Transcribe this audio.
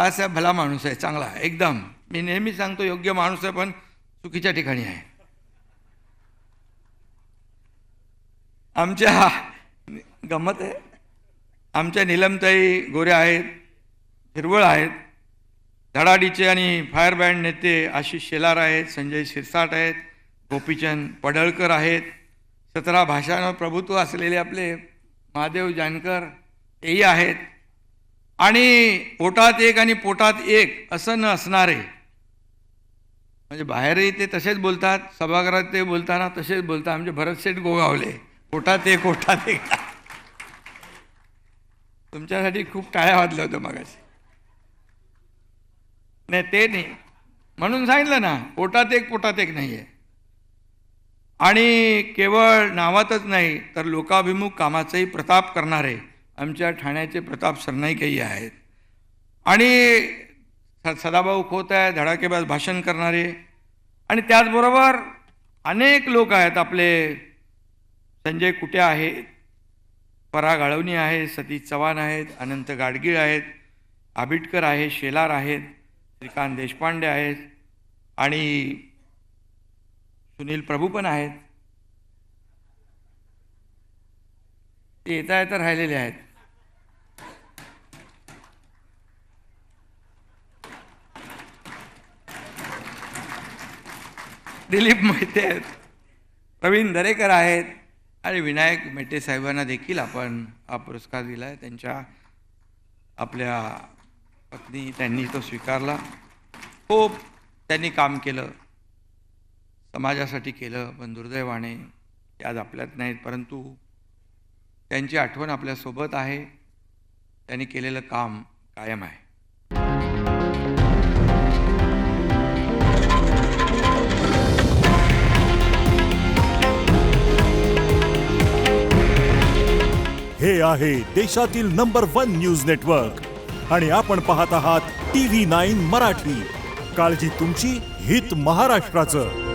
बाळासाहेब भला माणूस आहे, चांगला आहे एकदम. मी नेहमी सांगतो योग्य माणूस आहे पण चुकीच्या ठिकाणी आहे. आमच्या गंमत आहे, आमच्या नीलमताई गोरे आहेत, हिरवळ आहेत, धडाडीचे आणि फायर बँड नेते आशिष शेलार आहेत, संजय शिरसाट आहेत, गोपीचंद पडळकर आहेत, 17 भाषांवर प्रभुत्व असलेले आपले महादेव जानकर तेही आहेत. आणि पोटात एक आणि पोटात एक असं न असणारे, म्हणजे बाहेरही ते तसेच बोलतात, सभागृहात ते बोलताना तसेच बोलतात. आमचे भरतशेठ गोगावले पोटात एक पोटात एक. तुमच्यासाठी खूप टाळ्या वाजल्या होत्या मगाशी. नाही ते नाही म्हणून सांगितलं ना, पोटात एक नाही आहे. आणि केवळ नावातच नाही तर लोकाभिमुख कामाचाही प्रताप करणारे आमच्या ठाण्याचे प्रताप सरनाईकही आहेत. आणि सदाभाऊ खोत आहे, धडाकेबाज भाषण करणारे. आणि त्याचबरोबर अनेक लोक आहेत, आपले संजय कुटे आहेत, पराग आळवणी आहे, सतीश चव्हाण आहेत, अनंत गाडगीळ आहेत, आबिटकर आहे, शेलार आहेत, श्रीकांत देशपांडे आहेत आणि सुनील प्रभू पण आहेत. ते येता येता राहिलेले आहेत. दिलीप मोहिते आहेत, प्रवीण दरेकर आहेत आणि विनायक मेटे साहेबांना देखील आपण हा पुरस्कार दिला आहे. त्यांच्या आपल्या पत्नी त्यांनी तो स्वीकारला. खूप त्यांनी काम केलं, समाजासाठी केलं, पण दुर्दैवाने ते आज आपल्यात नाहीत, परंतु त्यांची आठवण आपल्यासोबत आहे. त्यांनी केलेलं काम कायम आहे. हे आहे देशातील नंबर 1 न्यूज नेटवर्क आणि आपण पाहत आहात TV9 मराठी. काळजी तुमची, हित महाराष्ट्राचं.